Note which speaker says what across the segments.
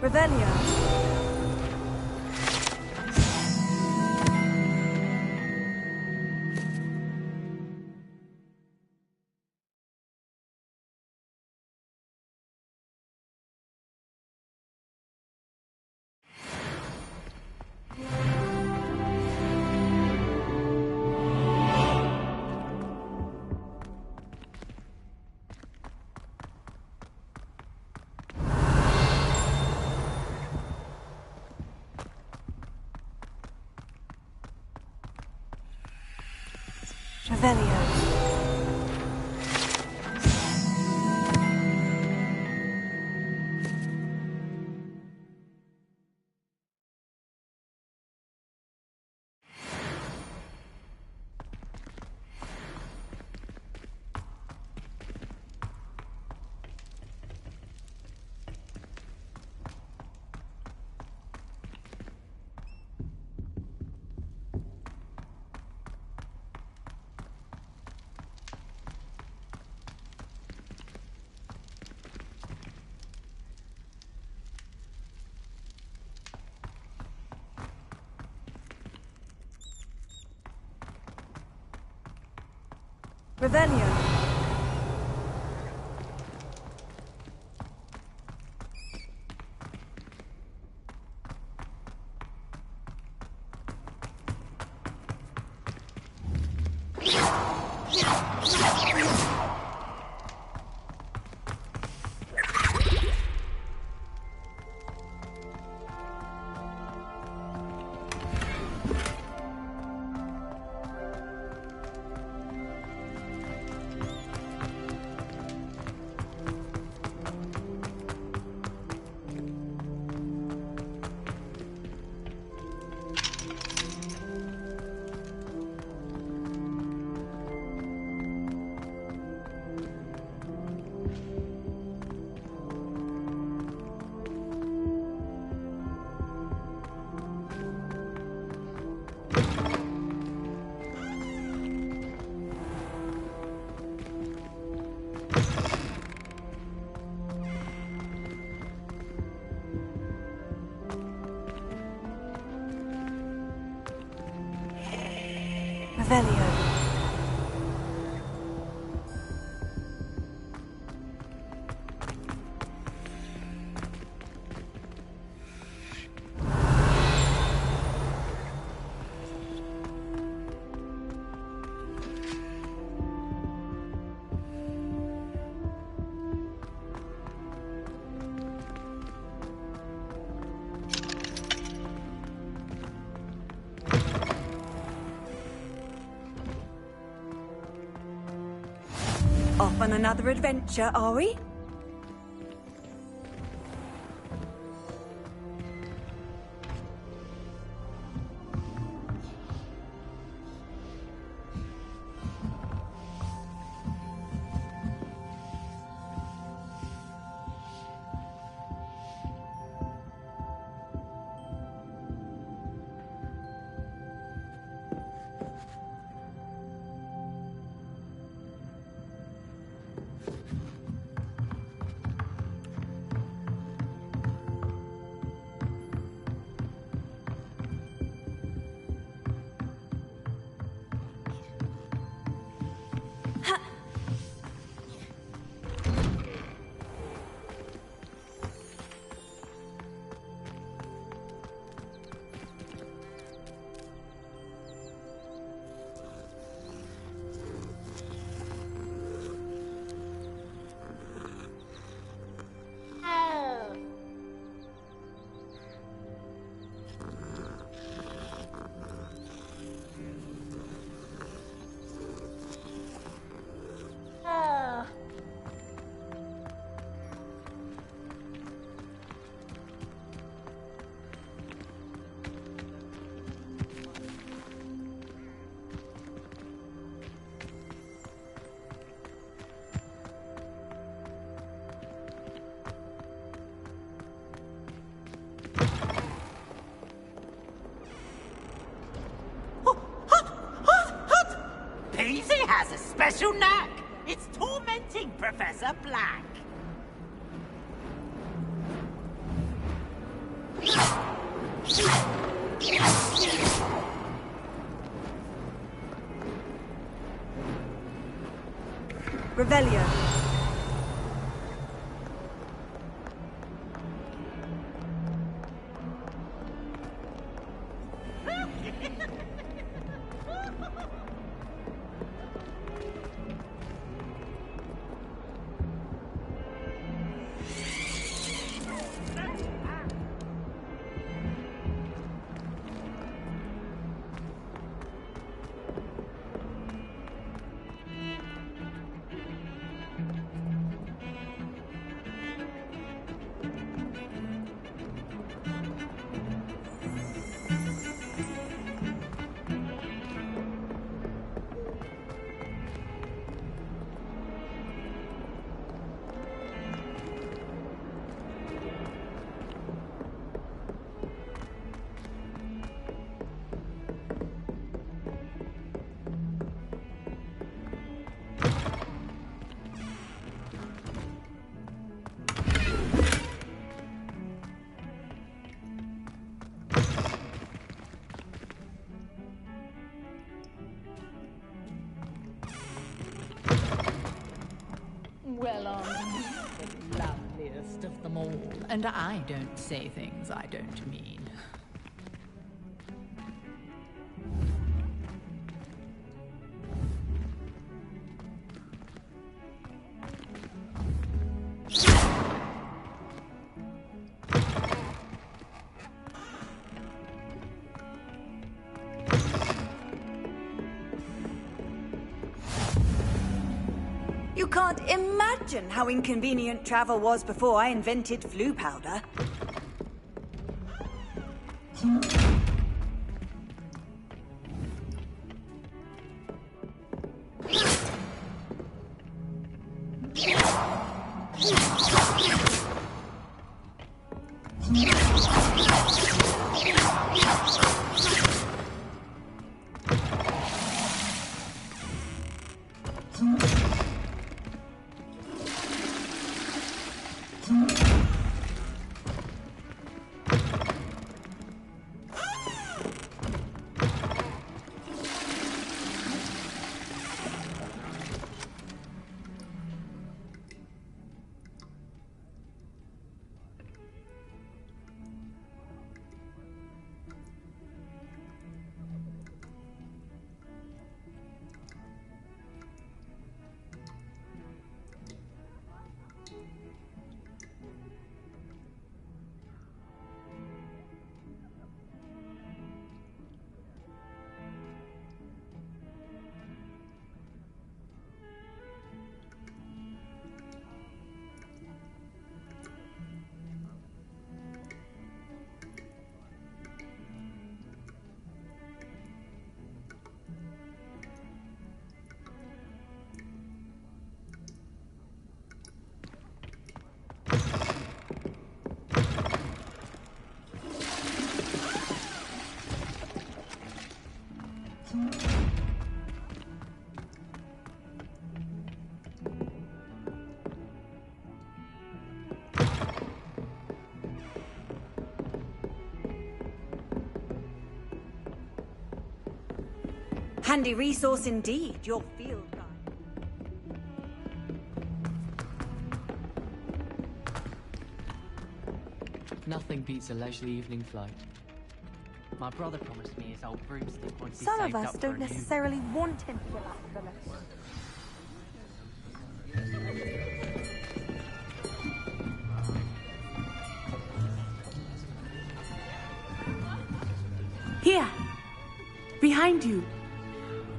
Speaker 1: Revelio. Revelio. Revelio. Revelio. Off on another adventure, are we?
Speaker 2: Peasy has a special knack. It's tormenting Professor Black.
Speaker 1: Revelio.
Speaker 3: Well, the loveliest of them all. And I don't say things I don't mean.
Speaker 1: You can't imagine how inconvenient travel was before I invented flu powder. handy resource indeed, your field guide.
Speaker 4: Nothing beats a leisurely evening flight. My brother promised me his old broomstick once he
Speaker 5: Some
Speaker 4: saved
Speaker 5: of us
Speaker 4: up for
Speaker 5: don't
Speaker 4: a new...
Speaker 5: necessarily want him to give up for less.
Speaker 6: Here! Behind you!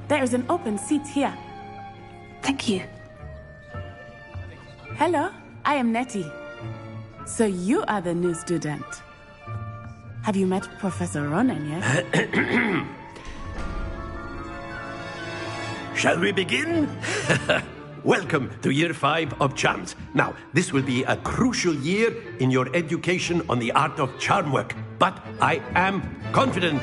Speaker 6: There is an open seat here.
Speaker 5: Thank you.
Speaker 6: Hello, I am Nettie. So you are the new student. Have you met Professor Ronan yet?
Speaker 7: Shall we begin? Welcome to Year 5 of Charms. Now, this will be a crucial year in your education on the art of charm work. But I am confident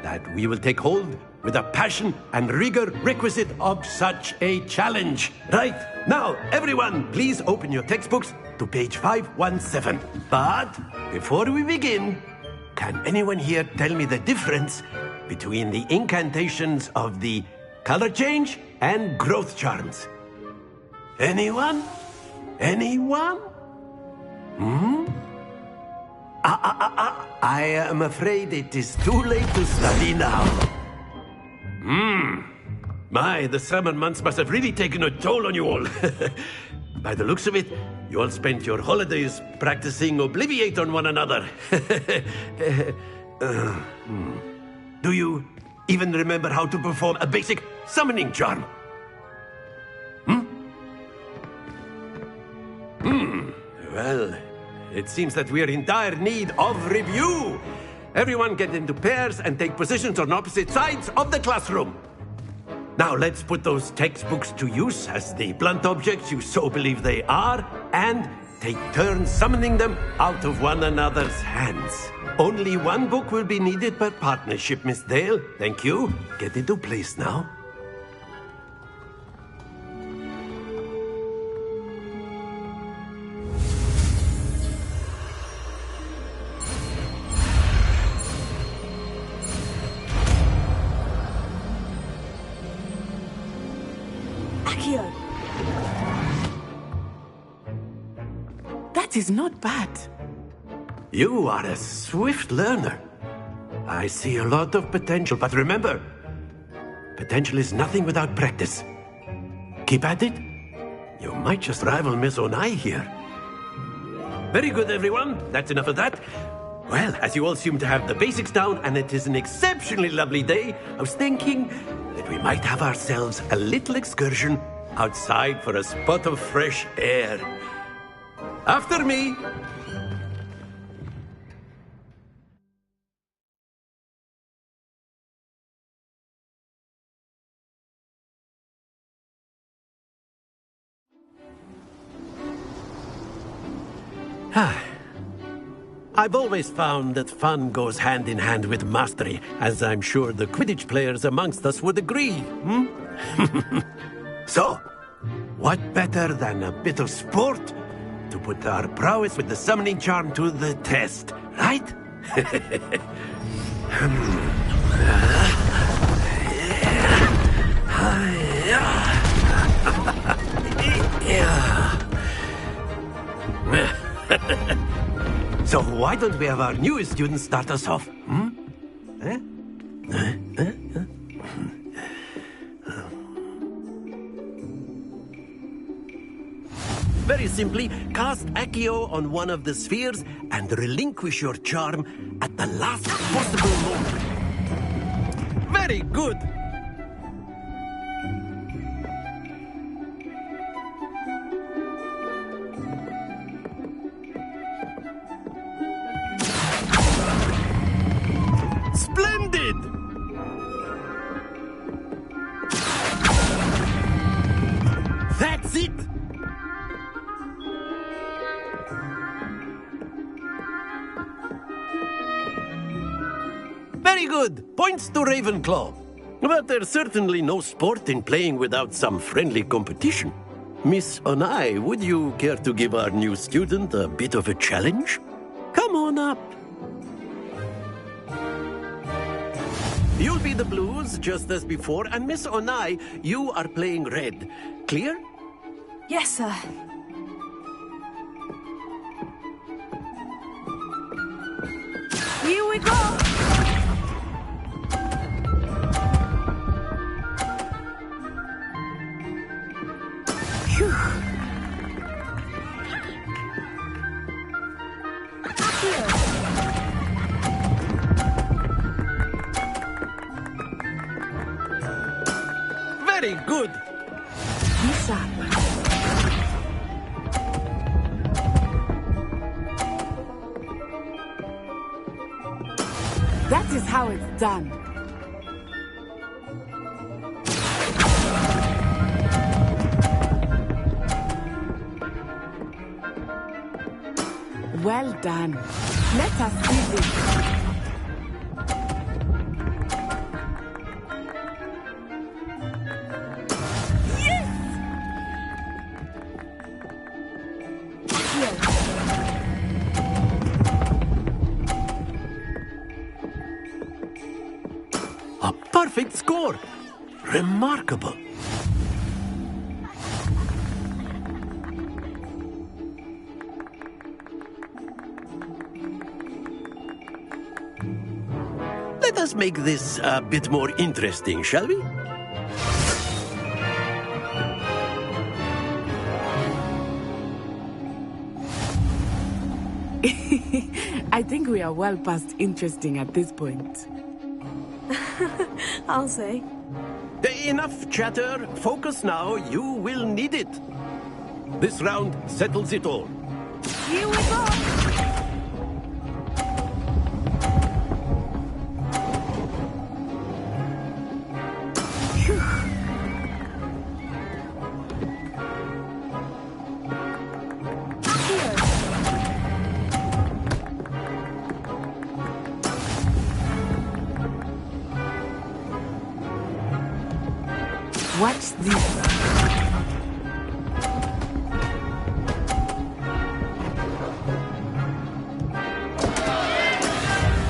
Speaker 7: that we will take hold with the passion and rigor requisite of such a challenge. Right, now, everyone, please open your textbooks to page 517. But before we begin, can anyone here tell me the difference between the incantations of the color change and growth charms? Anyone? Anyone? I am afraid it is too late to study now. My, the summer months must have really taken a toll on you all. By the looks of it, you all spent your holidays practicing Obliviate on one another. Do you even remember how to perform a basic summoning charm? Well, it seems that we are in dire need of review. Everyone get into pairs and take positions on opposite sides of the classroom. Now let's put those textbooks to use as the blunt objects you so believe they are, and take turns summoning them out of one another's hands. Only one book will be needed per partnership, Miss Dale. Thank you. Get into place now.
Speaker 6: That is not bad.
Speaker 7: You are a swift learner. I see a lot of potential, but remember, potential is nothing without practice. Keep at it. You might just rival Miss Onai here. Very good, everyone. That's enough of that. Well, as you all seem to have the basics down, and it is an exceptionally lovely day, I was thinking that we might have ourselves a little excursion outside for a spot of fresh air. After me. I've always found that fun goes hand in hand with mastery, as I'm sure the Quidditch players amongst us would agree. So, what better than a bit of sport to put our prowess with the summoning charm to the test, right? So why don't we have our newest student start us off? Very simply, cast Accio on one of the spheres and relinquish your charm at the last possible moment. Very good! Splendid! That's it! Very good. Points to Ravenclaw. But there's certainly no sport in playing without some friendly competition. Miss Onai, would you care to give our new student a bit of a challenge? Come on up. You'll be the blues, just as before, and Miss Onai, you are playing red. Clear?
Speaker 5: Yes, sir.
Speaker 6: Here we go! Phew.
Speaker 7: Very good.
Speaker 6: Be sharp. That is how it's done. Well done. Let us see this. Yes! Yes.
Speaker 7: A perfect score. Remarkable. Let us make this a bit more interesting, shall we?
Speaker 6: I think we are well past interesting at this point.
Speaker 5: I'll say.
Speaker 7: Enough chatter. Focus now. You will need it. This round settles it all.
Speaker 6: Here we go! Phew. Here. Watch this.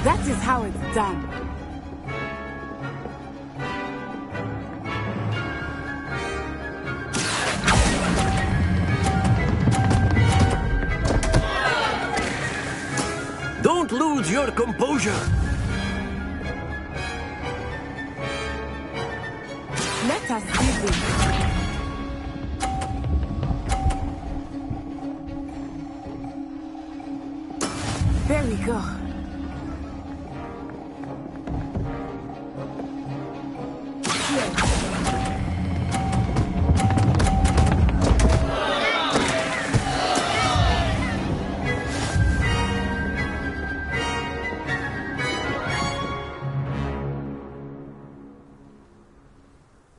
Speaker 6: That is how it's done.
Speaker 7: Don't lose your composure.
Speaker 6: Let us see this. There we go.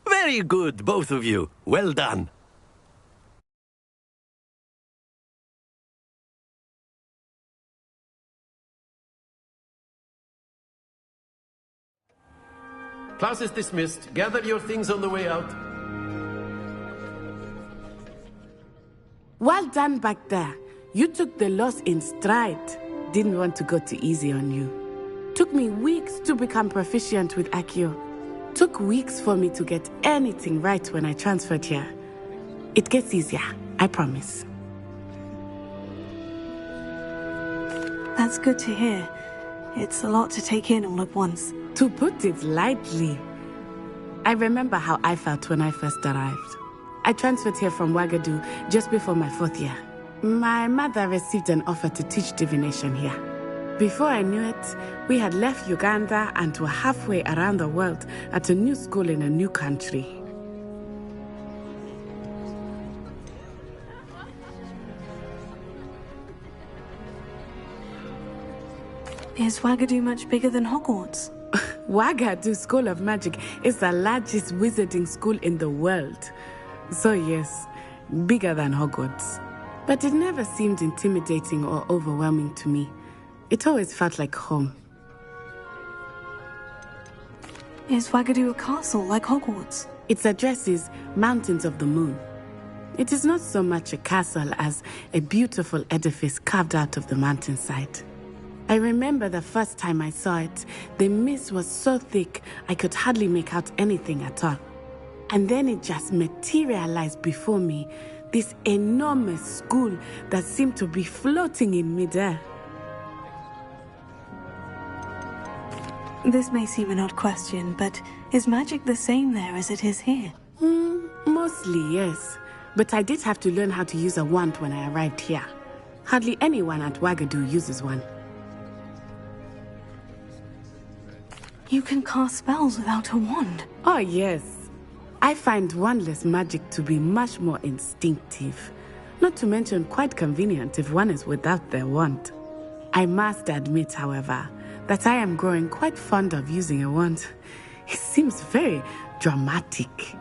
Speaker 7: Very good, both of you. Well done. Class is dismissed. Gather your things on the way out.
Speaker 6: Well done back there. You took the loss in stride. Didn't want to go too easy on you. Took me weeks to become proficient with Accio. Took weeks for me to get anything right when I transferred here. It gets easier, I promise.
Speaker 5: That's good to hear. It's a lot to take in all at once.
Speaker 6: To put it lightly, I remember how I felt when I first arrived. I transferred here from Ouagadougou just before my 4th year. My mother received an offer to teach divination here. Before I knew it, we had left Uganda and were halfway around the world at a new school in a new country.
Speaker 5: Is Ouagadougou much bigger than Hogwarts?
Speaker 6: Ouagadougou School of Magic is the largest wizarding school in the world. So yes, bigger than Hogwarts. But it never seemed intimidating or overwhelming to me. It always felt like home.
Speaker 5: Is Ouagadougou a castle like Hogwarts?
Speaker 6: Its address is Mountains of the Moon. It is not so much a castle as a beautiful edifice carved out of the mountainside. I remember the first time I saw it, the mist was so thick I could hardly make out anything at all. And then it just materialized before me, this enormous school that seemed to be floating in midair.
Speaker 5: This may seem an odd question, but is magic the same there as it is here?
Speaker 6: Mostly, yes. But I did have to learn how to use a wand when I arrived here. Hardly anyone at Wagadu uses one.
Speaker 5: You can cast spells without a wand.
Speaker 6: Oh, yes. I find wandless magic to be much more instinctive. Not to mention quite convenient if one is without their wand. I must admit, however, that I am growing quite fond of using a wand. It seems very dramatic.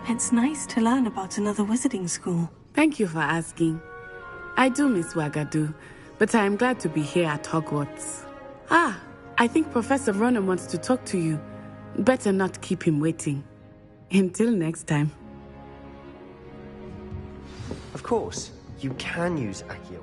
Speaker 5: It's nice to learn about another wizarding school.
Speaker 6: Thank you for asking. I do miss Wagadu, but I am glad to be here at Hogwarts. I think Professor Ronan wants to talk to you. Better not keep him waiting. Until next time.
Speaker 8: Of course, you can use Accio.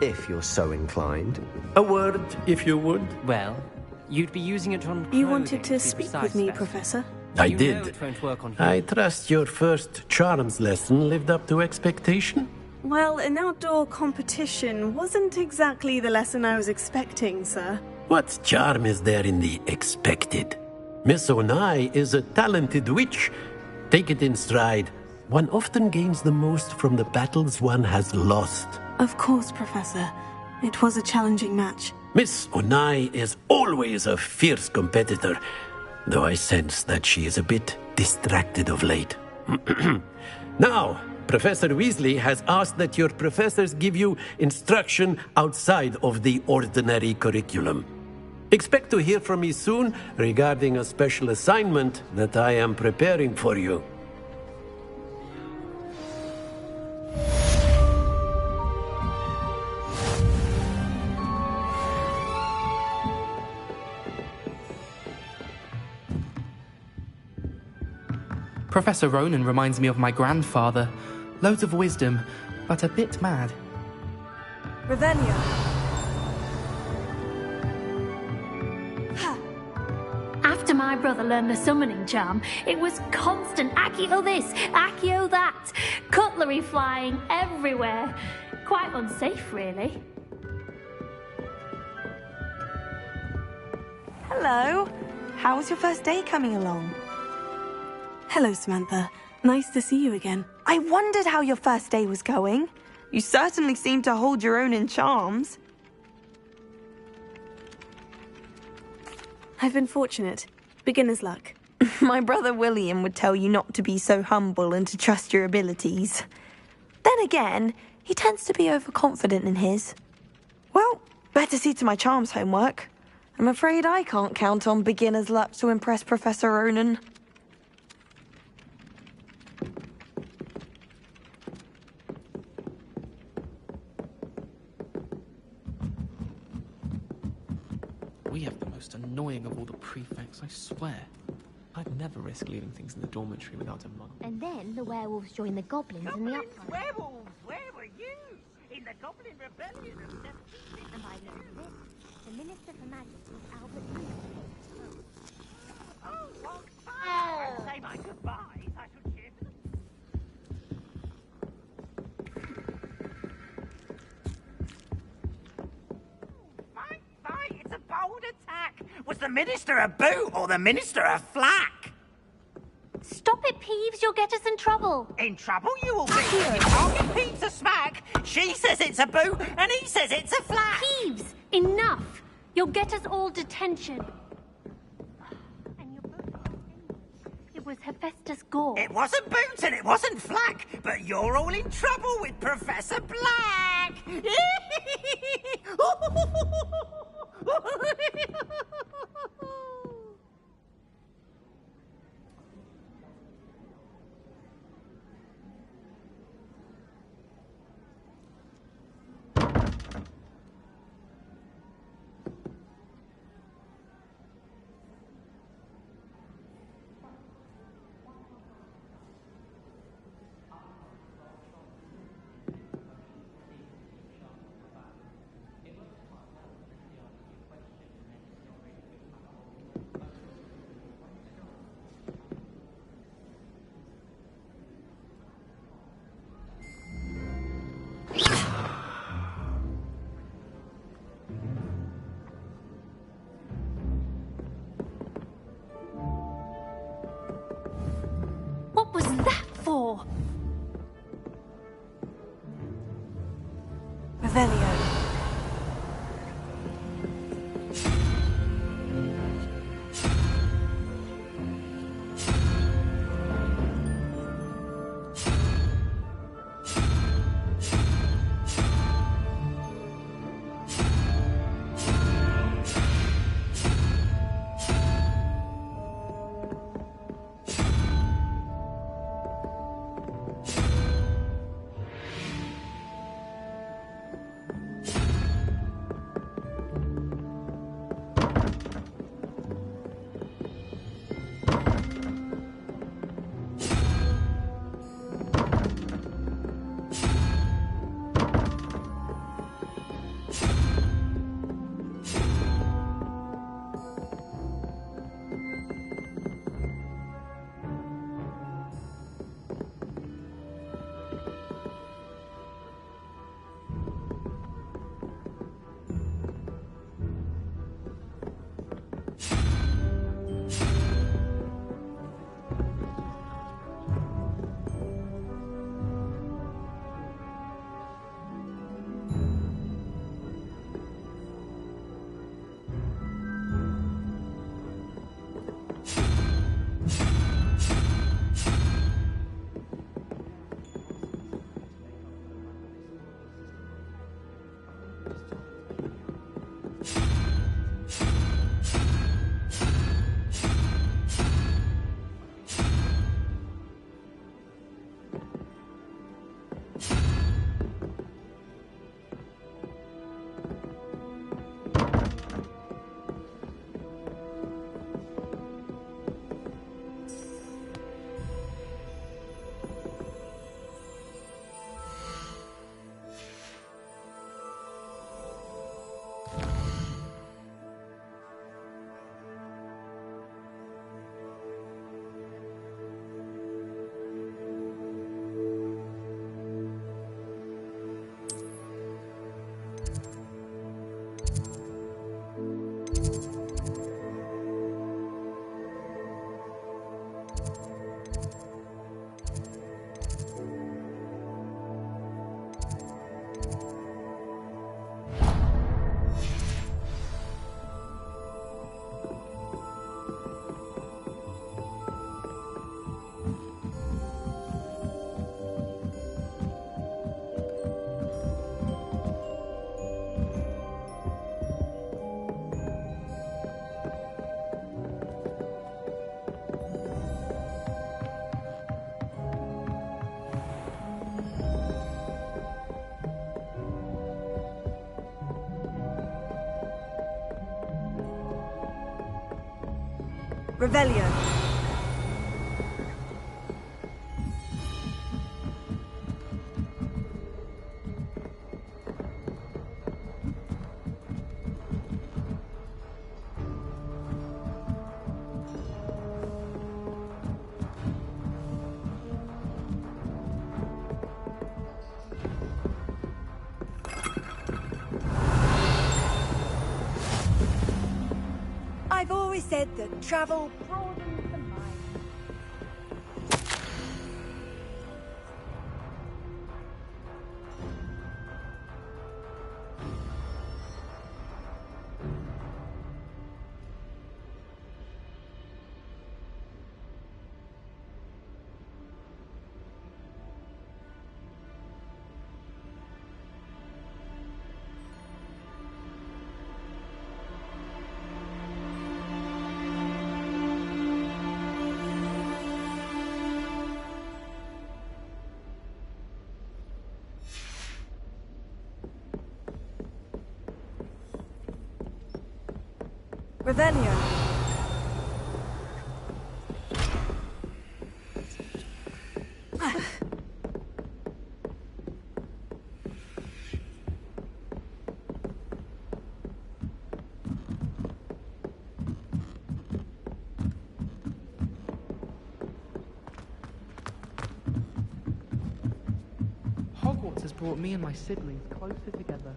Speaker 8: If you're so inclined.
Speaker 7: A word, if you would.
Speaker 4: Well, you'd be using it on
Speaker 5: You
Speaker 4: clothing,
Speaker 5: wanted to
Speaker 4: be
Speaker 5: speak
Speaker 4: precise,
Speaker 5: with me,
Speaker 4: Beth.
Speaker 5: Professor?
Speaker 7: I
Speaker 4: You
Speaker 7: did.
Speaker 4: know it won't work on
Speaker 7: I
Speaker 4: here.
Speaker 7: trust your first charms lesson lived up to expectation?
Speaker 5: Well, an outdoor competition wasn't exactly the lesson I was expecting, sir.
Speaker 7: What charm is there in the expected? Miss Onai is a talented witch. Take it in stride. One often gains the most from the battles one has lost.
Speaker 5: Of course, Professor. It was a challenging match.
Speaker 7: Miss Onai is always a fierce competitor, though I sense that she is a bit distracted of late. Now, Professor Weasley has asked that your professors give you instruction outside of the ordinary curriculum. Expect to hear from me soon regarding a special assignment that I am preparing for you.
Speaker 9: Professor Ronan reminds me of my grandfather. Loads of wisdom, but a bit mad.
Speaker 1: Ravelia.
Speaker 10: After my brother learned the summoning charm, it was constant Accio this, Accio that, cutlery flying everywhere. Quite unsafe, really.
Speaker 11: Hello. How's your first day coming along?
Speaker 5: Hello, Samantha. Nice to see you again.
Speaker 11: I wondered how your first day was going. You certainly seem to hold your own in charms.
Speaker 5: I've been fortunate. Beginner's luck.
Speaker 11: My brother William would tell you not to be so humble and to trust your abilities. Then again, he tends to be overconfident in his. Well, better see to my charms homework. I'm afraid I can't count on beginner's luck to impress Professor Ronan.
Speaker 9: We have the most annoying of all the prefects, I swear.
Speaker 12: I'd never risk leaving things in the dormitory without a mum.
Speaker 10: And then the werewolves join the goblins in the uprising.
Speaker 2: Werewolves, where were you? In the Goblin Rebellion of 17...
Speaker 10: And by the end of it, the Minister for Magic was Albert.
Speaker 2: Oh, well, fine. I'd say my goodbyes. I should cheer for the... Fine, it's a bold attack. Was the minister a boot or the minister a flack?
Speaker 10: Stop it, Peeves. You'll get us in trouble.
Speaker 2: In trouble you will be. You can't get Peeves a smack. She says it's a boot and he says it's a flack.
Speaker 10: Peeves, enough. You'll get us all detention. And you're both... It was Hephaestus Gore.
Speaker 2: It wasn't boot and it wasn't flack, but you're all in trouble with Professor Black.
Speaker 10: What was that for?
Speaker 5: Revelio.
Speaker 1: Revelio. always said that travel broadens the mind. Revelio.
Speaker 9: Hogwarts has brought me and my siblings closer together.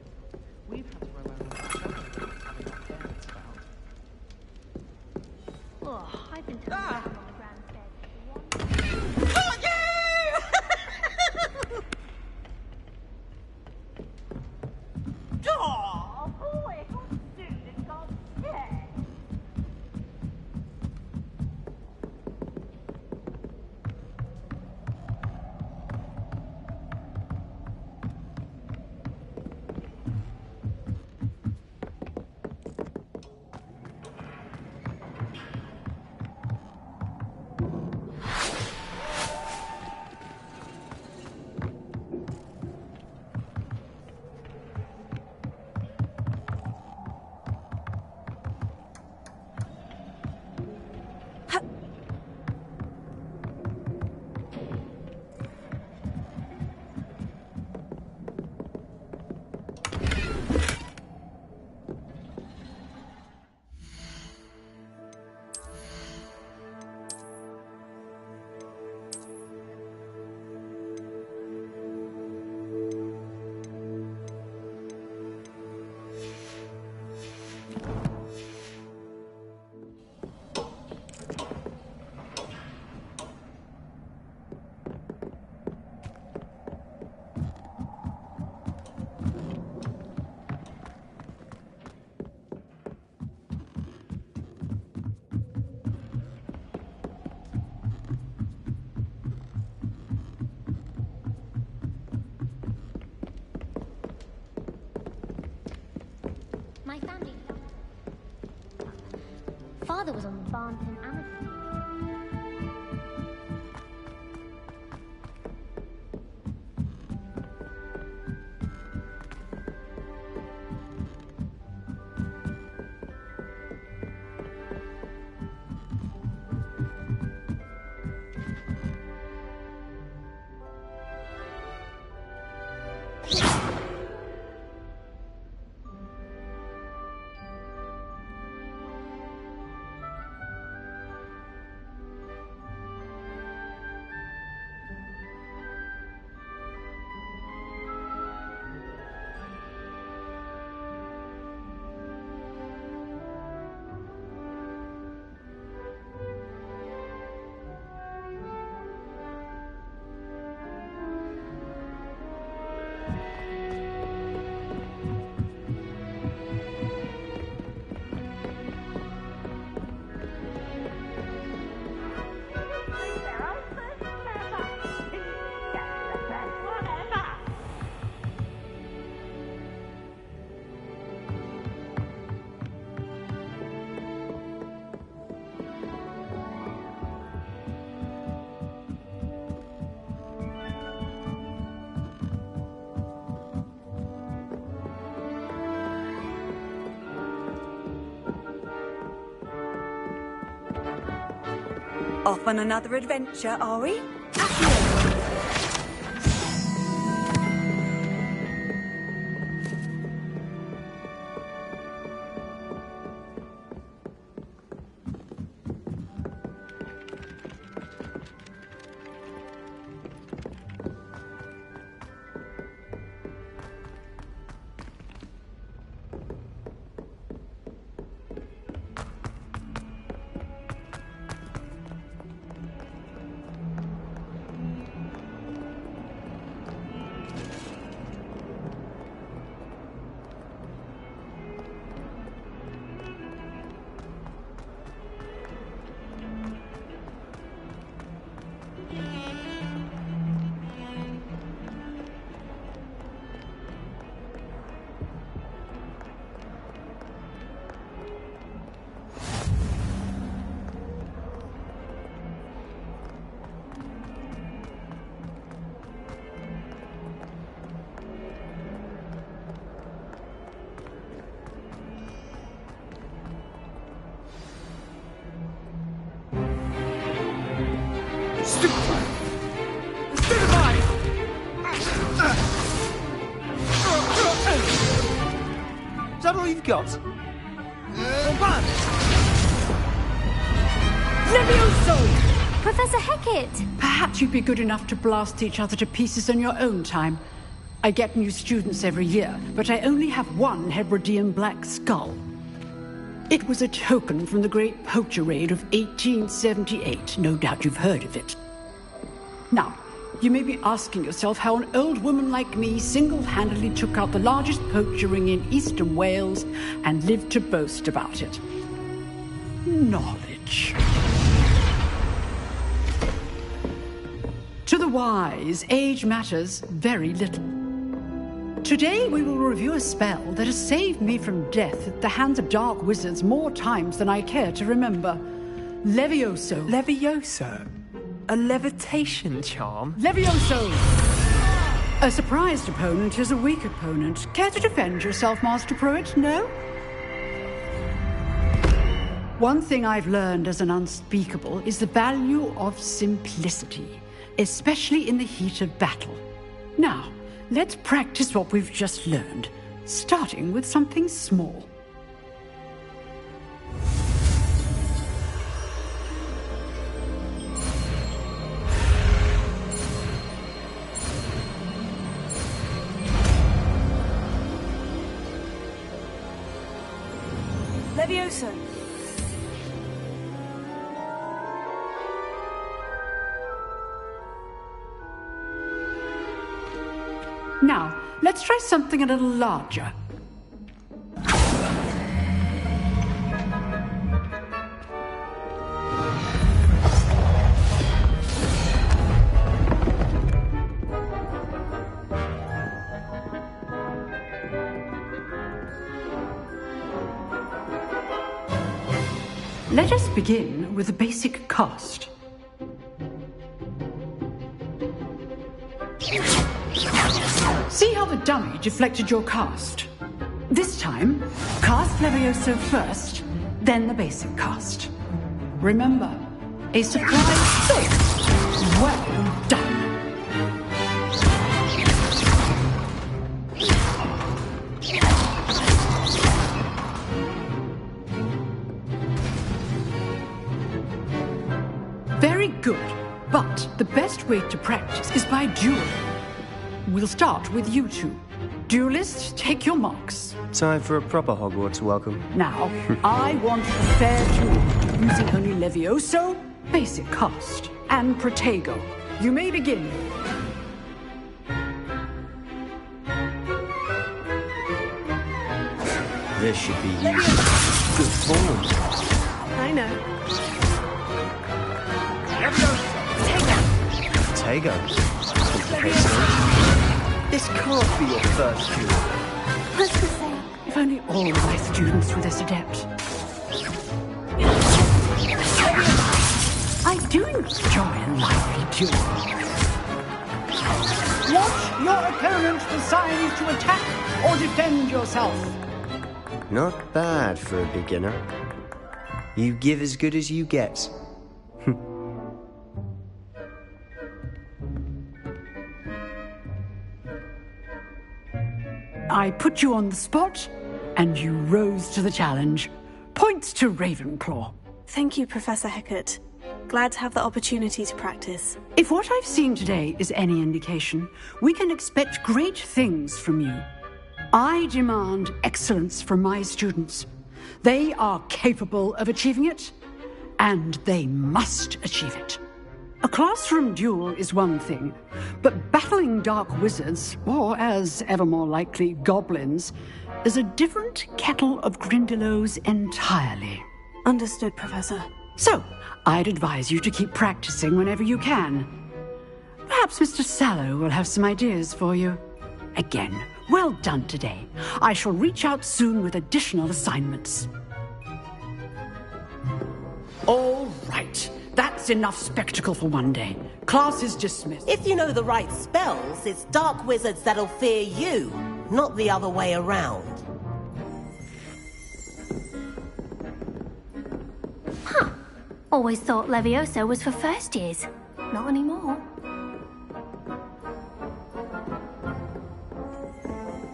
Speaker 9: We've had to row out on each other, having our parents about.
Speaker 10: Oh, I've been told on the grand
Speaker 2: Oh, boy, what student got scared?
Speaker 10: My family. Father was on the barn in Amazon.
Speaker 1: Off on another adventure, are we?
Speaker 13: that all you've got? Run!
Speaker 14: Levioso!
Speaker 10: Professor Hecat!
Speaker 14: Perhaps you'd be good enough to blast each other to pieces in your own time. I get new students every year, but I only have one Hebridean black skull. It was a token from the Great Poacher Raid of 1878. No doubt you've heard of it. Now, you may be asking yourself how an old woman like me single-handedly took out the largest poacher ring in eastern Wales and lived to boast about it. Knowledge. To the wise, age matters very little. Today we will review a spell that has saved me from death at the hands of dark wizards more times than I care to remember. Levioso.
Speaker 12: Levioso? A levitation charm?
Speaker 14: Levioso! A surprised opponent is a weak opponent. Care to defend yourself, Master Pruitt? No? One thing I've learned as an unspeakable is the value of simplicity, especially in the heat of battle. Now, let's practice what we've just learned, starting with something small.
Speaker 5: Levioso.
Speaker 14: Now, let's try something a little larger. Let us begin with a basic cast. See how the dummy deflected your cast? This time, cast Levioso first, then the basic cast. Remember, a surprise hit. Well done. Very good, but the best way to practice is by duel. We'll start with you two. Duelists, take your marks.
Speaker 8: Time for a proper Hogwarts welcome.
Speaker 14: Now, I want a fair duel, using only Levioso, basic cast, and Protego. You may begin.
Speaker 8: This should be easy. Good form.
Speaker 5: I know.
Speaker 8: Protego. This can't be your first duel.
Speaker 10: What's to say?
Speaker 14: If only all my students were this adept. I do enjoy a lively duel. Watch your opponent decide to attack or defend yourself.
Speaker 8: Not bad for a beginner. You give as good as you get.
Speaker 14: I put you on the spot, and you rose to the challenge. Points to Ravenclaw.
Speaker 5: Thank you, Professor Hecat. Glad to have the opportunity to practice.
Speaker 14: If what I've seen today is any indication, we can expect great things from you. I demand excellence from my students. They are capable of achieving it, and they must achieve it. A classroom duel is one thing, but battling dark wizards, or as ever more likely, goblins, is a different kettle of Grindylows entirely.
Speaker 5: Understood, Professor.
Speaker 14: So, I'd advise you to keep practicing whenever you can. Perhaps Mr. Sallow will have some ideas for you. Again, well done today. I shall reach out soon with additional assignments. All right. That's enough spectacle for one day. Class is dismissed.
Speaker 15: If you know the right spells, it's dark wizards that'll fear you, not the other way around.
Speaker 10: Huh. Always thought Levioso was for first years. Not anymore.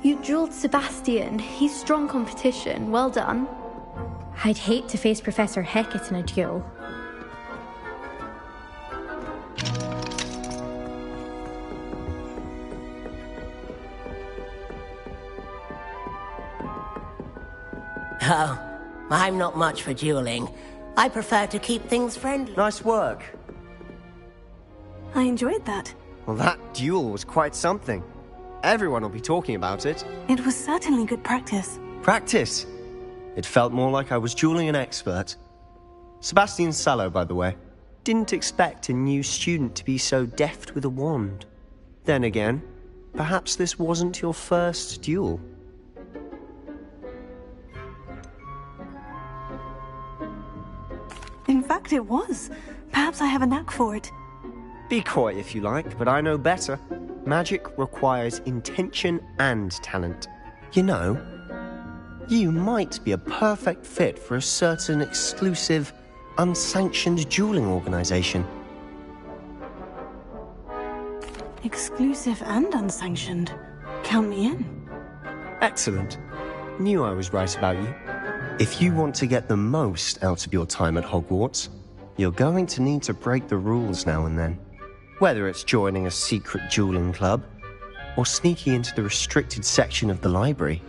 Speaker 11: You
Speaker 16: outdueled Sebastian. He's strong competition. Well done.
Speaker 17: I'd hate to face Professor Hecat in a duel.
Speaker 15: Oh, I'm not much for dueling. I prefer to keep things friendly.
Speaker 8: Nice work.
Speaker 5: I enjoyed that.
Speaker 8: Well, that duel was quite something. Everyone will be talking about it.
Speaker 5: It was certainly good practice.
Speaker 8: Practice? It felt more like I was dueling an expert. Sebastian Sallow, by the way. Didn't expect a new student to be so deft with a wand. Then again, perhaps this wasn't your first duel.
Speaker 5: In fact, it was. Perhaps I have a knack for it.
Speaker 8: Be coy if you like, but I know better. Magic requires intention and talent. You know, you might be a perfect fit for a certain exclusive, unsanctioned dueling organization.
Speaker 5: Exclusive and unsanctioned. Count me in.
Speaker 8: Excellent. Knew I was right about you. If you want to get the most out of your time at Hogwarts, you're going to need to break the rules now and then. Whether it's joining a secret dueling club, or sneaking into the restricted section of the library,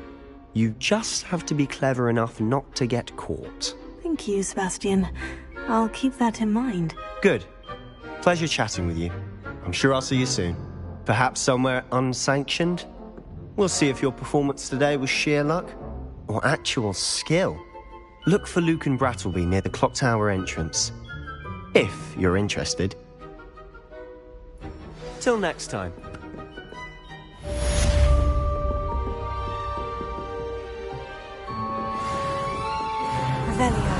Speaker 8: you just have to be clever enough not to get caught.
Speaker 5: Thank you, Sebastian. I'll keep that in mind.
Speaker 8: Good. Pleasure chatting with you. I'm sure I'll see you soon. Perhaps somewhere unsanctioned? We'll see if your performance today was sheer luck or actual skill. Look for Luke and Brattleby near the clock tower entrance, if you're interested. Till next time.
Speaker 5: Revelio.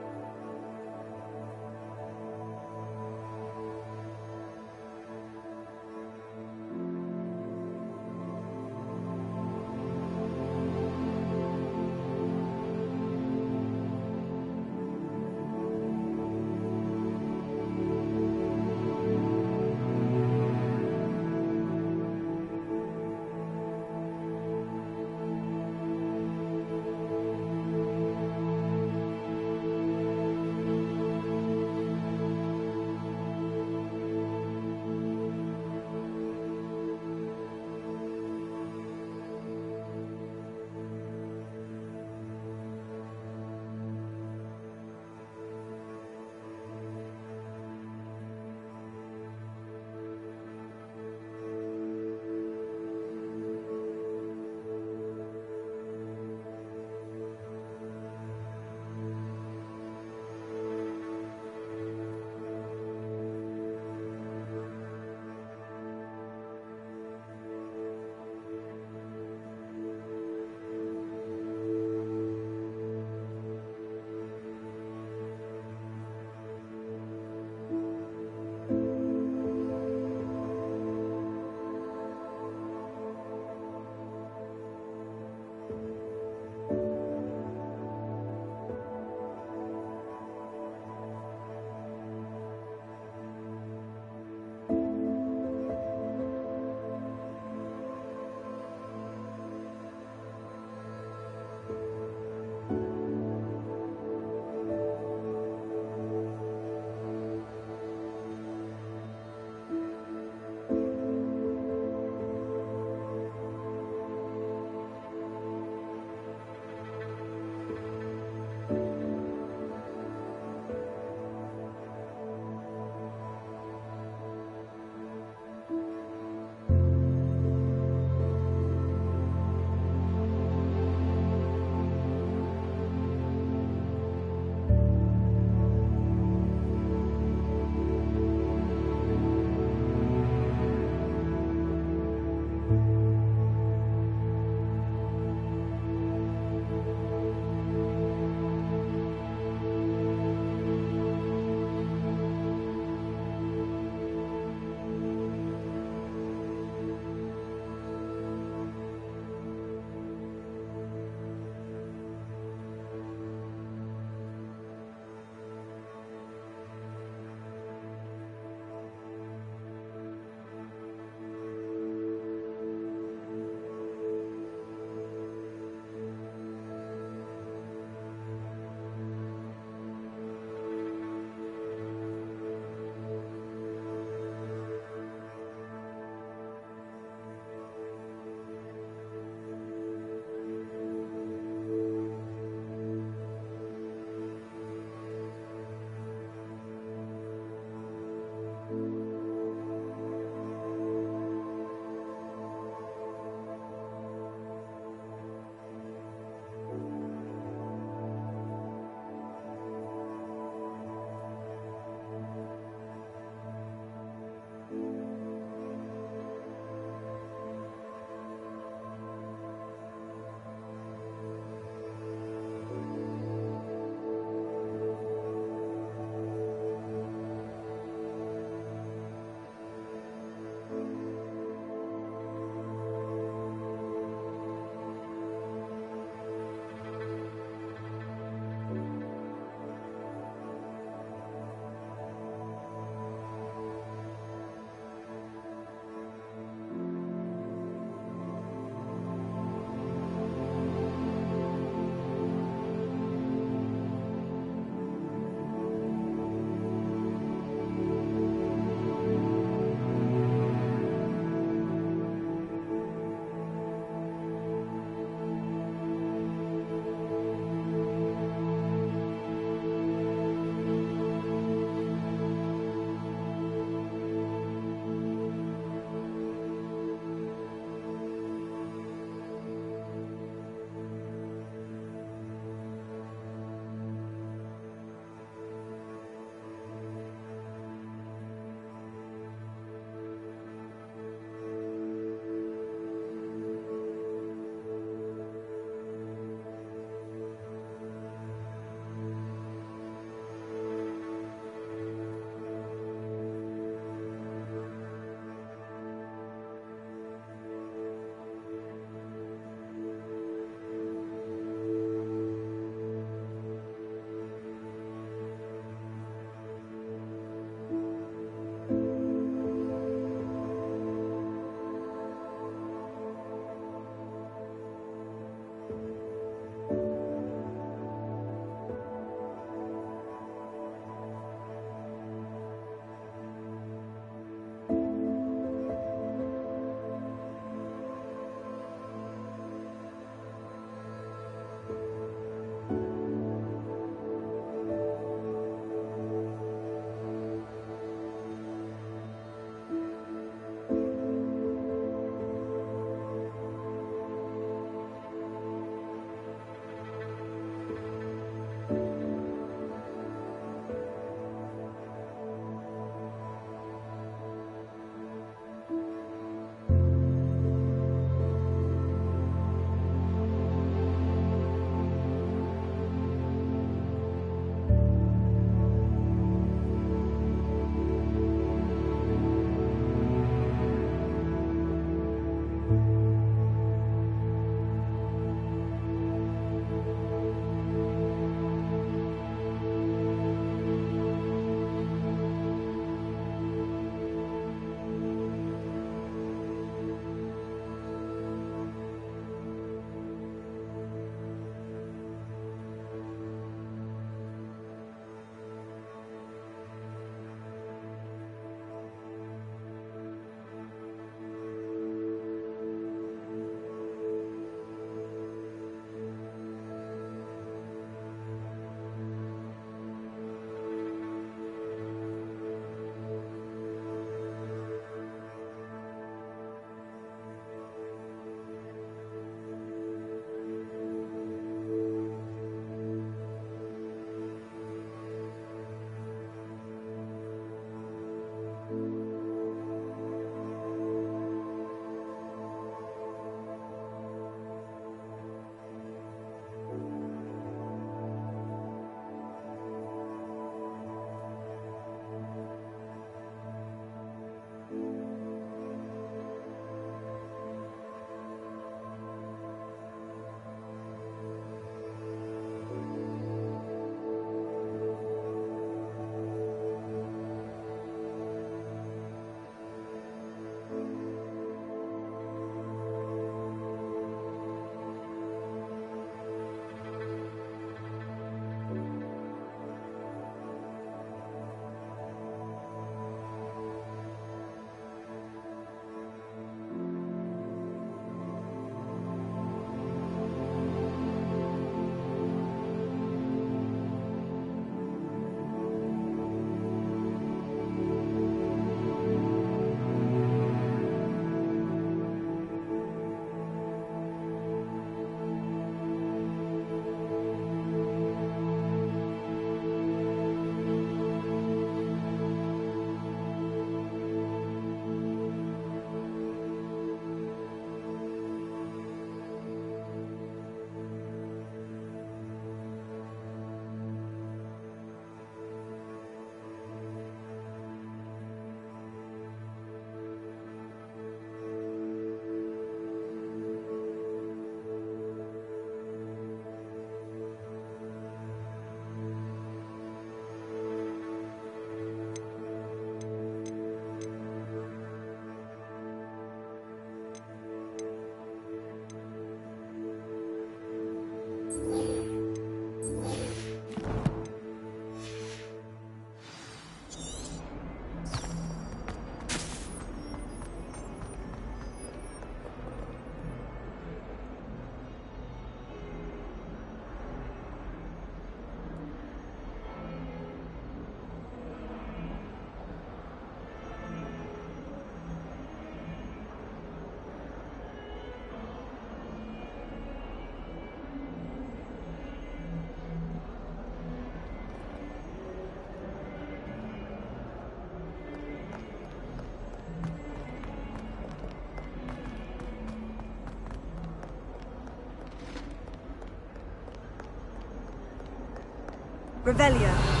Speaker 1: Revelio.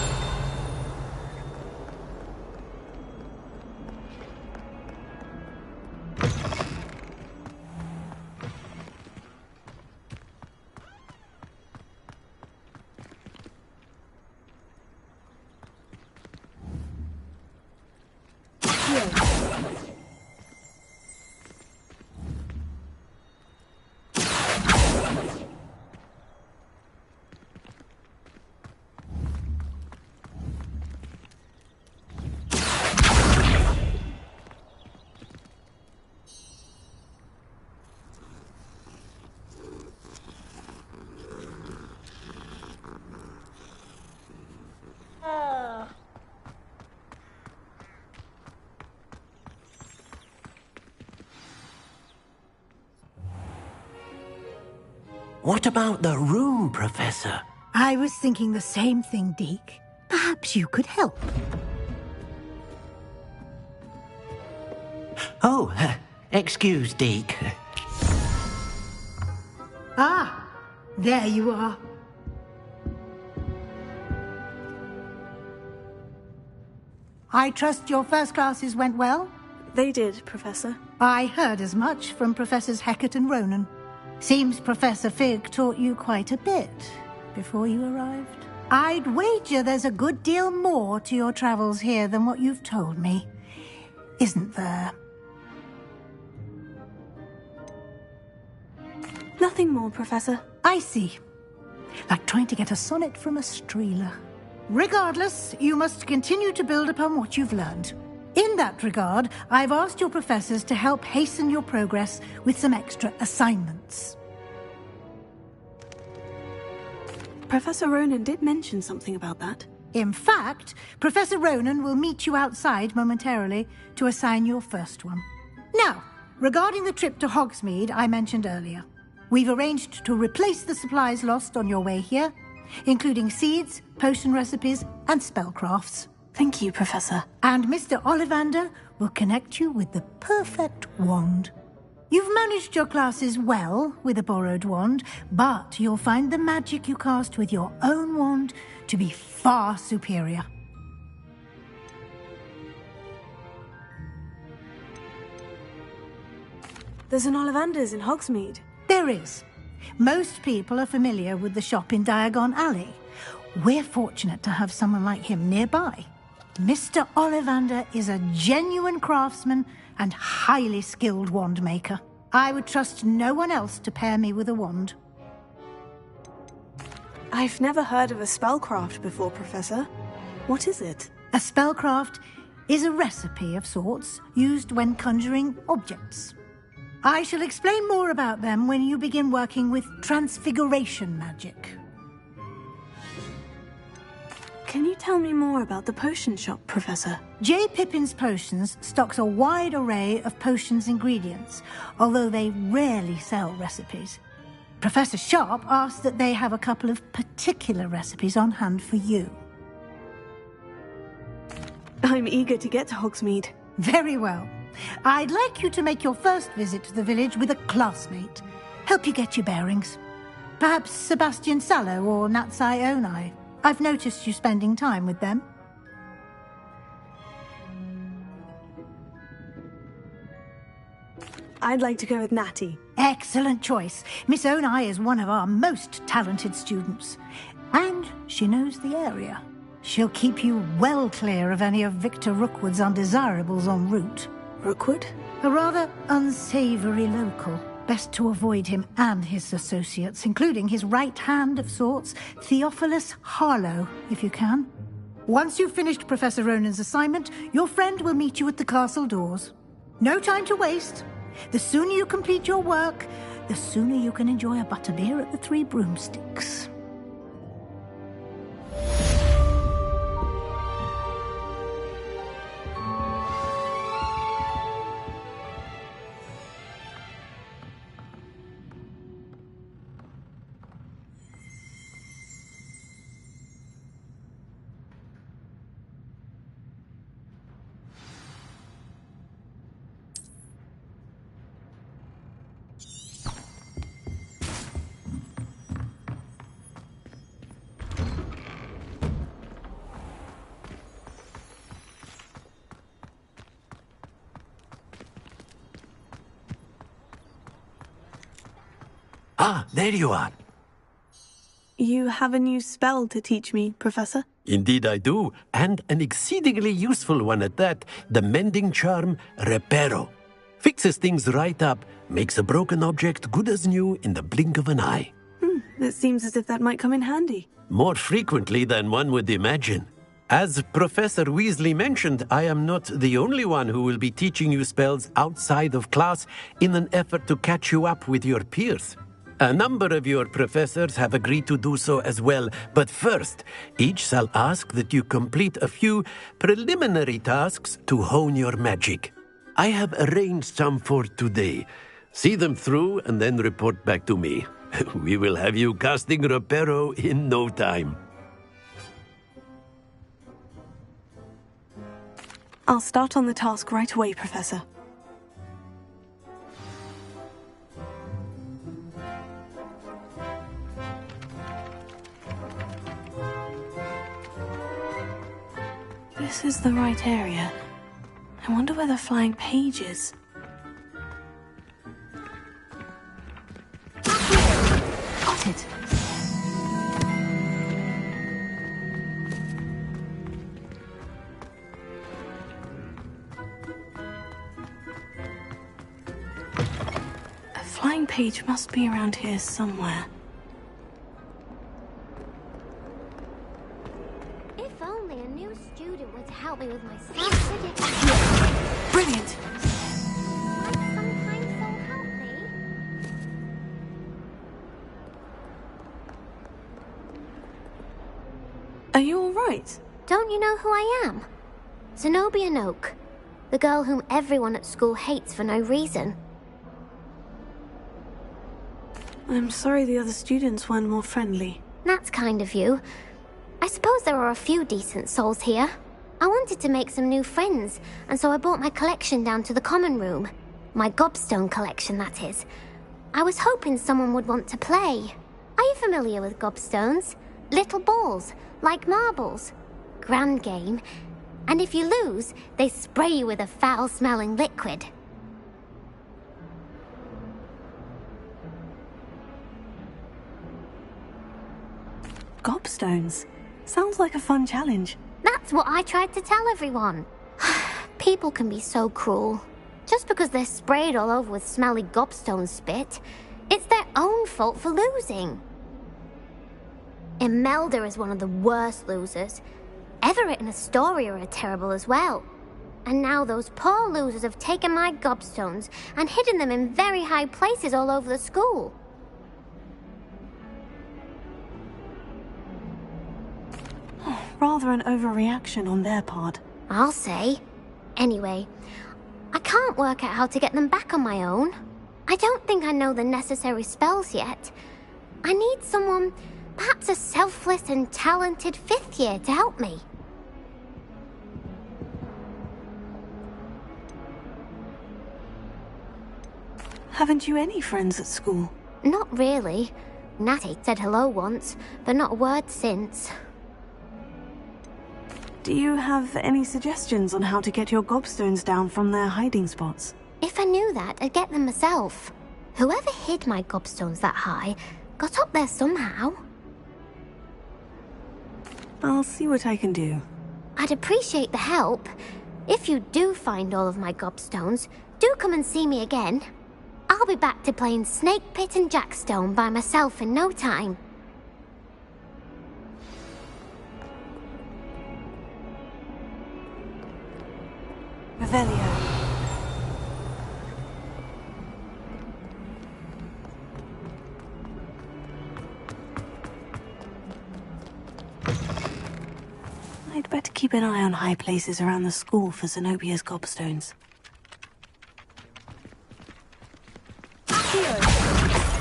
Speaker 7: What about the room, Professor?
Speaker 18: I was thinking the same thing, Deke. Perhaps you could help.
Speaker 7: Oh, excuse, Deke.
Speaker 18: Ah, there you are. I trust your first classes went well?
Speaker 5: They did, Professor.
Speaker 18: I heard as much from Professors Hecat and Ronan. Seems Professor Fig taught you quite a bit before you arrived. I'd wager there's a good deal more to your travels here than what you've told me, isn't there?
Speaker 5: Nothing more, Professor.
Speaker 18: I see. Like trying to get a sonnet from a streeler. Regardless, you must continue to build upon what you've learned. In that regard, I've asked your professors to help hasten your progress with some extra assignments.
Speaker 5: Professor Ronan did mention something about that.
Speaker 18: In fact, Professor Ronan will meet you outside momentarily to assign your first one. Now, regarding the trip to Hogsmeade I mentioned earlier, we've arranged to replace the supplies lost on your way here, including seeds, potion recipes, and spellcrafts.
Speaker 5: Thank you, Professor.
Speaker 18: And Mr. Ollivander will connect you with the perfect wand. You've managed your classes well with a borrowed wand, but you'll find the magic you cast with your own wand to be far superior.
Speaker 5: There's an Ollivander's in Hogsmeade.
Speaker 18: There is. Most people are familiar with the shop in Diagon Alley. We're fortunate to have someone like him nearby. Mr. Ollivander is a genuine craftsman and highly skilled wand maker. I would trust no one else to pair me with a wand.
Speaker 5: I've never heard of a spellcraft before, Professor. What is it?
Speaker 18: A spellcraft is a recipe of sorts used when conjuring objects. I shall explain more about them when you begin working with transfiguration magic.
Speaker 5: Can you tell me more about the potion shop, Professor?
Speaker 18: J. Pippin's Potions stocks a wide array of potions ingredients, although they rarely sell recipes. Professor Sharp asked that they have a couple of particular recipes on hand for you.
Speaker 5: I'm eager to get to Hogsmeade.
Speaker 18: Very well. I'd like you to make your first visit to the village with a classmate. Help you get your bearings. Perhaps Sebastian Sallow or Natsai Onai. I've noticed you spending time with them.
Speaker 5: I'd like to go with Natty.
Speaker 18: Excellent choice. Miss Onai is one of our most talented students. And she knows the area. She'll keep you well clear of any of Victor Rookwood's undesirables en route.
Speaker 5: Rookwood?
Speaker 18: A rather unsavory local. Best to avoid him and his associates, including his right hand of sorts, Theophilus Harlow, if you can. Once you've finished Professor Ronan's assignment, your friend will meet you at the castle doors. No time to waste. The sooner you complete your work, the sooner you can enjoy a butterbeer at the Three Broomsticks.
Speaker 7: Ah, there you are.
Speaker 5: You have a new spell to teach me, Professor?
Speaker 7: Indeed I do, and an exceedingly useful one at that. The mending charm, Reparo. Fixes things right up, makes a broken object good as new in the blink of an eye.
Speaker 5: It seems as if that might come in handy.
Speaker 7: More frequently than one would imagine. As Professor Weasley mentioned, I am not the only one who will be teaching you spells outside of class in an effort to catch you up with your peers. A number of your professors have agreed to do so as well, but first, each shall ask that you complete a few preliminary tasks to hone your magic. I have arranged some for today. See them through and then report back to me. We will have you casting Reparo in no time.
Speaker 5: I'll start on the task right away, Professor. This is the right area. I wonder where the flying page is. Got it. A flying page must be around here somewhere.
Speaker 19: If only a new student were to help me with my stuff.
Speaker 5: Brilliant! Are you all right?
Speaker 19: Don't you know who I am? Zenobia Noak, the girl whom everyone at school hates for no reason.
Speaker 5: I'm sorry the other students weren't more friendly.
Speaker 19: That's kind of you. I suppose there are a few decent souls here. I wanted to make some new friends, and so I brought my collection down to the common room. My gobstone collection, that is. I was hoping someone would want to play. Are you familiar with gobstones? Little balls, like marbles. Grand game. And if you lose, they spray you with a foul-smelling liquid.
Speaker 5: Gobstones. Sounds like a fun challenge.
Speaker 19: That's what I tried to tell everyone. People can be so cruel. Just because they're sprayed all over with smelly gobstone spit, it's their own fault for losing. Imelda is one of the worst losers. Everett and Astoria are terrible as well. And now those poor losers have taken my gobstones and hidden them in very high places all over the school.
Speaker 5: Rather an overreaction on their part.
Speaker 19: I'll say. Anyway, I can't work out how to get them back on my own. I don't think I know the necessary spells yet. I need someone, perhaps a selfless and talented fifth year to help me.
Speaker 5: Haven't you any friends at school?
Speaker 19: Not really. Natty said hello once, but not a word since.
Speaker 5: Do you have any suggestions on how to get your gobstones down from their hiding spots?
Speaker 19: If I knew that, I'd get them myself. Whoever hid my gobstones that high got up there somehow.
Speaker 5: I'll see what I can do.
Speaker 19: I'd appreciate the help. If you do find all of my gobstones, do come and see me again. I'll be back to playing Snake Pit and Jackstone by myself in no time.
Speaker 5: Revelio. I'd better keep an eye on high places around the school for Zenobia's gobstones.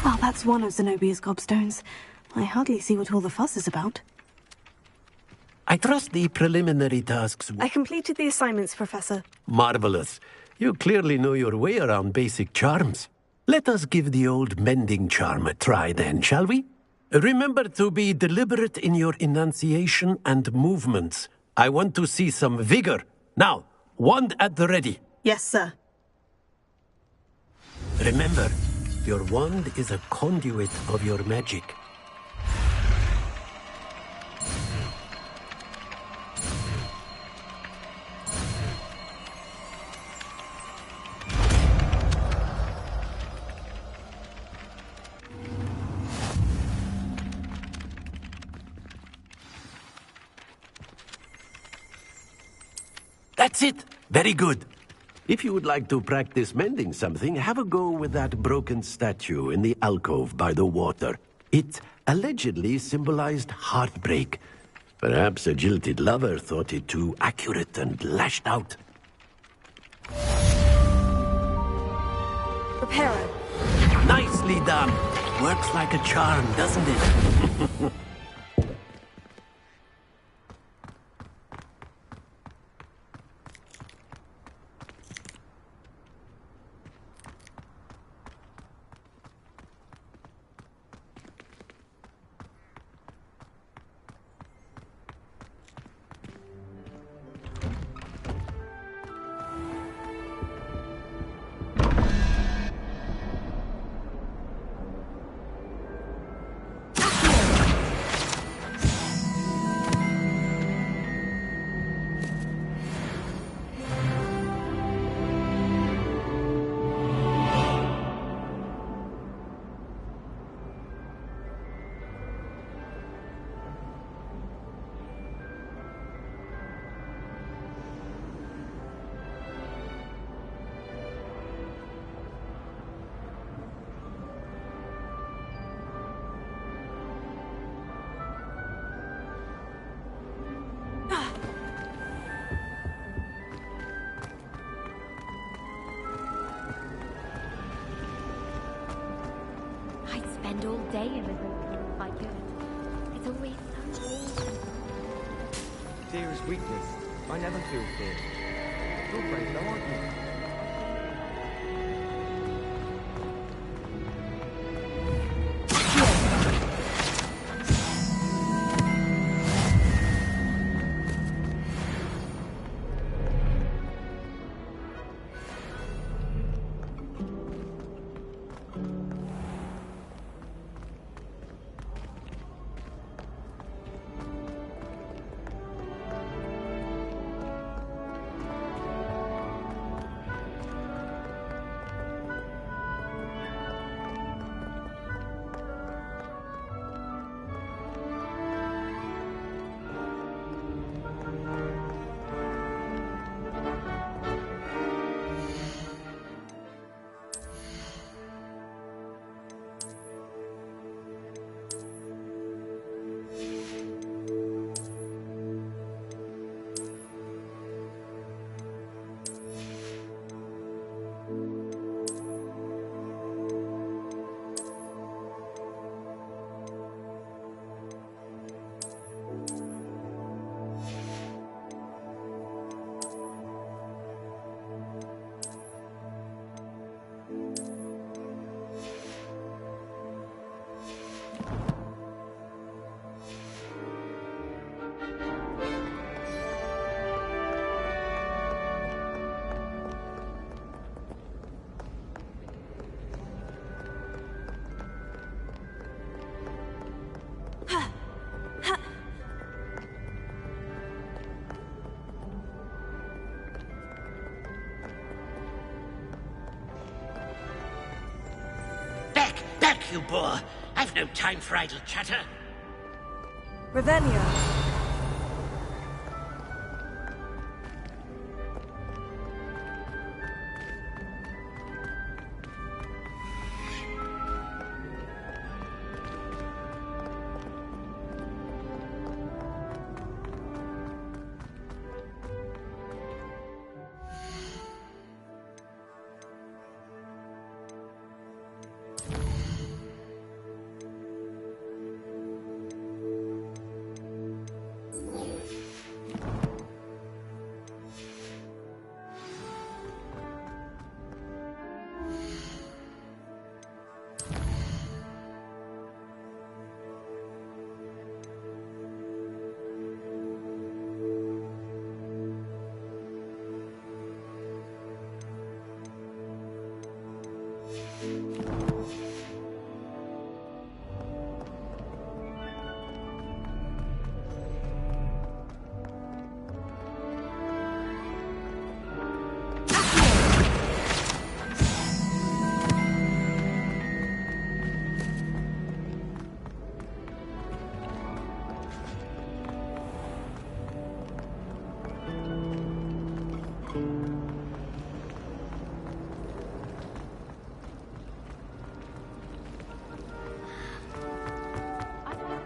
Speaker 5: Well, that's one of Zenobia's gobstones. I hardly see what all the fuss is about.
Speaker 7: I trust the preliminary tasks.
Speaker 5: I completed the assignments, Professor.
Speaker 7: Marvelous. You clearly know your way around basic charms. Let us give the old mending charm a try then, shall we? Remember to be deliberate in your enunciation and movements. I want to see some vigor. Now, wand at the ready.
Speaker 5: Yes, sir.
Speaker 7: Remember, Your wand is a conduit of your magic. That's it! Very good. If you would like to practice mending something, have a go with that broken statue in the alcove by the water. It allegedly symbolized heartbreak. Perhaps a jilted lover thought it too accurate and lashed out.
Speaker 1: Reparo.
Speaker 7: Nicely done. Works like a charm, doesn't it?
Speaker 17: I'd spend all day in the room if I could. It's always so awesome.
Speaker 13: Fear is weakness. I never feel fear. You're brave though, aren't you?
Speaker 2: Back, you boor! I've no time for idle chatter.
Speaker 1: Revelio.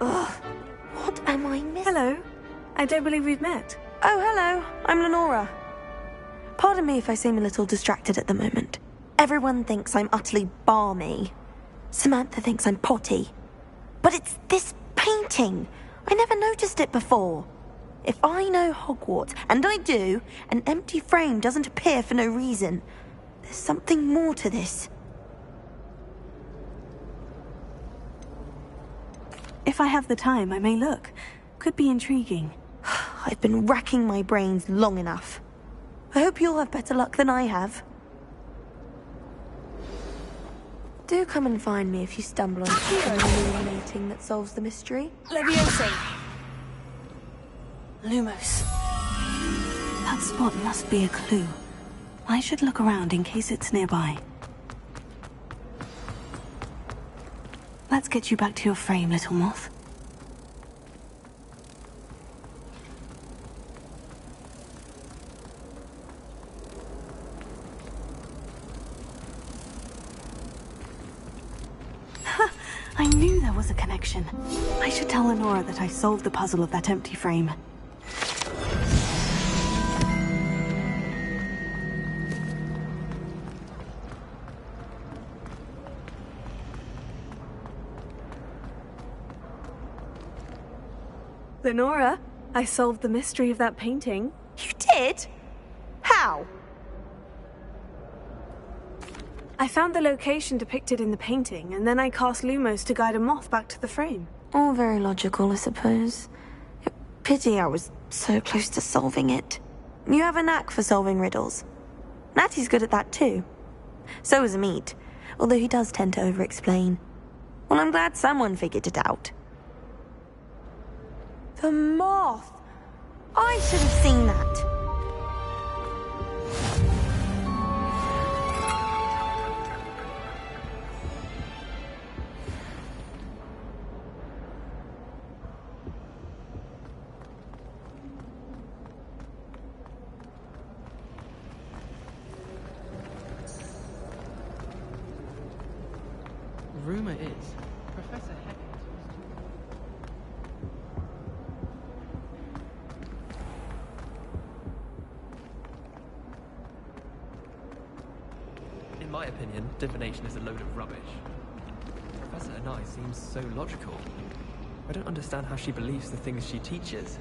Speaker 11: Ugh. What am I missing?
Speaker 5: Hello. I don't believe we've met.
Speaker 11: Oh, hello. I'm Lenora. Pardon me if I seem a little distracted at the moment. Everyone thinks I'm utterly balmy. Samantha thinks I'm potty. But it's this painting. I never noticed it before. If I know Hogwarts, and I do, an empty frame doesn't appear for no reason. There's something more to this.
Speaker 5: If I have the time, I may look. Could be intriguing.
Speaker 11: I've been racking my brains long enough. I hope you'll have better luck than I have. Do come and find me if you stumble on something illuminating that solves the mystery.
Speaker 5: Leviosa! Lumos. That spot must be a clue. I should look around in case it's nearby. Let's get you back to your frame, little moth. I knew there was a connection. I should tell Lenora that I solved the puzzle of that empty frame. Lenora, I solved the mystery of that painting.
Speaker 11: You did? How?
Speaker 5: I found the location depicted in the painting, and then I cast Lumos to guide a moth back to the frame.
Speaker 11: All very logical, I suppose. Pity I was so close to solving it. You have a knack for solving riddles. Natty's good at that too. So is Amit, although he does tend to over-explain. Well, I'm glad someone figured it out. The moth! I should have seen that.
Speaker 12: Rumor is, Professor Heck. In my opinion, divination is a load of rubbish. Professor Anai seems so logical. I don't understand how she believes the things she teaches.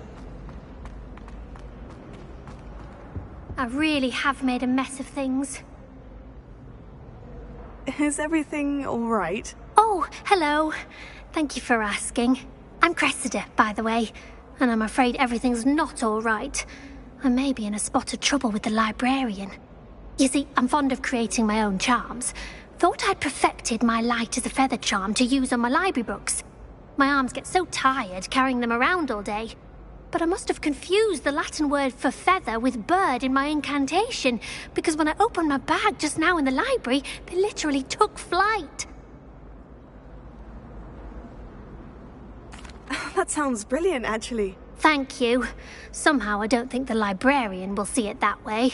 Speaker 10: I really have made a mess of things.
Speaker 5: Is everything all right?
Speaker 10: Oh, hello. Thank you for asking. I'm Cressida, by the way, and I'm afraid everything's not all right. I may be in a spot of trouble with the librarian. You see, I'm fond of creating my own charms. Thought I'd perfected my light as a feather charm to use on my library books. My arms get so tired carrying them around all day. But I must have confused the Latin word for feather with bird in my incantation, because when I opened my bag just now in the library, they literally took flight.
Speaker 5: That sounds brilliant, actually.
Speaker 10: Thank you. Somehow I don't think the librarian will see it that way.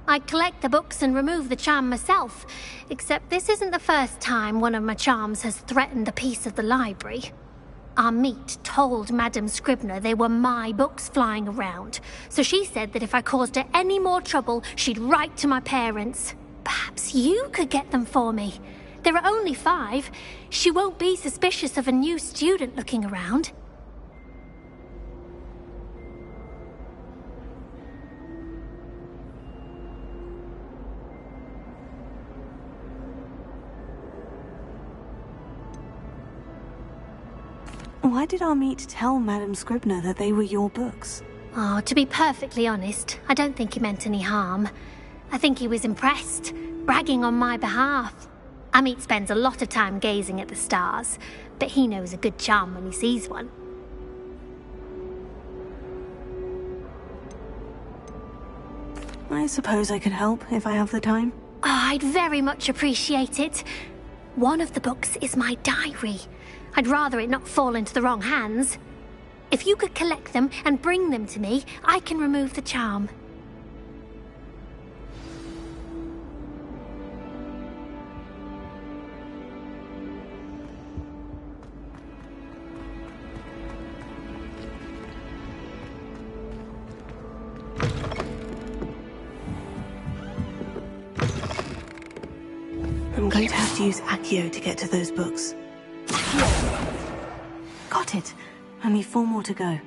Speaker 10: I collect the books and remove the charm myself, except this isn't the first time one of my charms has threatened the peace of the library. Amit told Madame Scribner they were my books flying around, so she said that if I caused her any more trouble, she'd write to my parents. Perhaps you could get them for me. There are only 5. She won't be suspicious of a new student looking around.
Speaker 5: Why did Amit tell Madame Scribner that they were your books?
Speaker 10: Oh, to be perfectly honest, I don't think he meant any harm. I think he was impressed, bragging on my behalf. Amit spends a lot of time gazing at the stars, but he knows a good charm when he sees one.
Speaker 5: I suppose I could help if I have the time.
Speaker 10: Oh, I'd very much appreciate it. One of the books is my diary. I'd rather it not fall into the wrong hands. If you could collect them and bring them to me, I can remove the charm.
Speaker 5: managed to use Accio to get to those books. Got it. Only 4 more to go.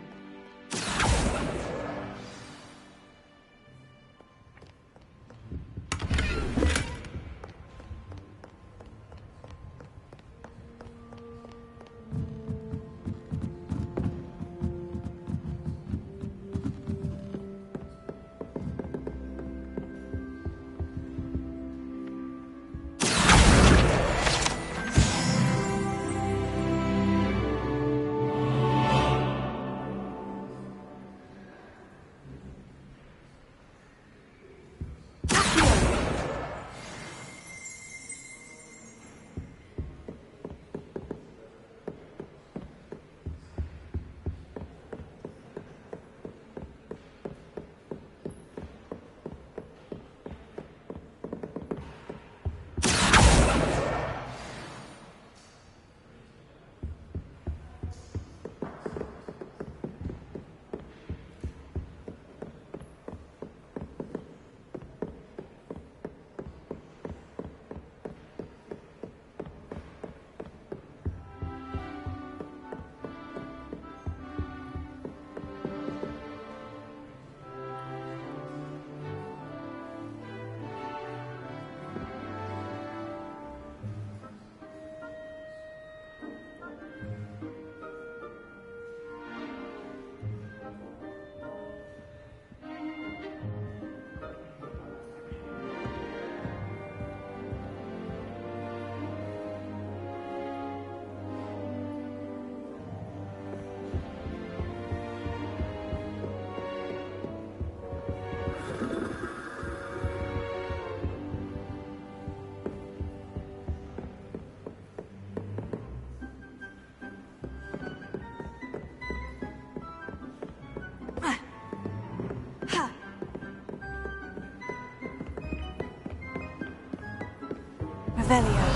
Speaker 5: Revelio.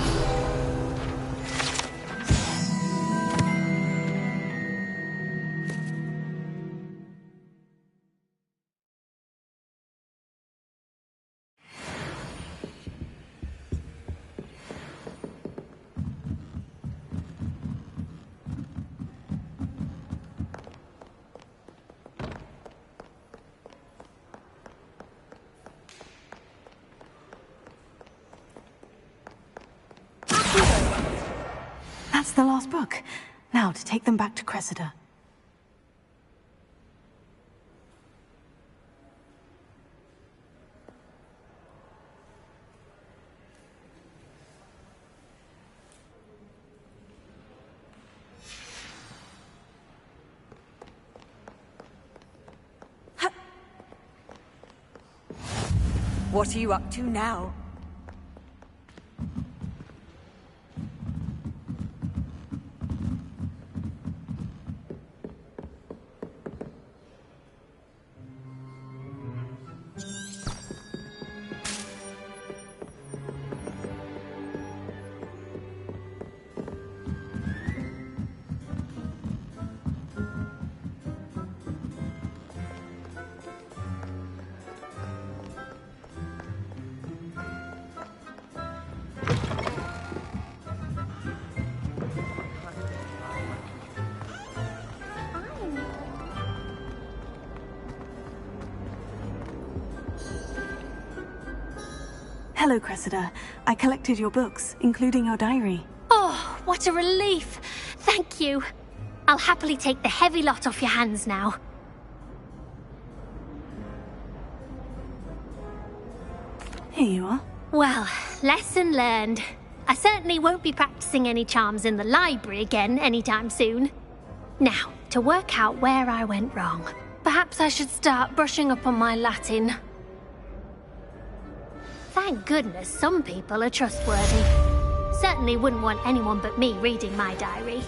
Speaker 5: That's the last book. Now to take them back to Cressida.
Speaker 1: What are you up to now?
Speaker 5: Hello, Cressida. I collected your books, including your diary.
Speaker 10: Oh, what a relief. Thank you. I'll happily take the heavy lot off your hands now.
Speaker 5: Here you are.
Speaker 10: Well, lesson learned. I certainly won't be practicing any charms in the library again anytime soon. Now, to work out where I went wrong. Perhaps I should start brushing up on my Latin. Thank goodness some people are trustworthy. Certainly wouldn't want anyone but me reading my diary.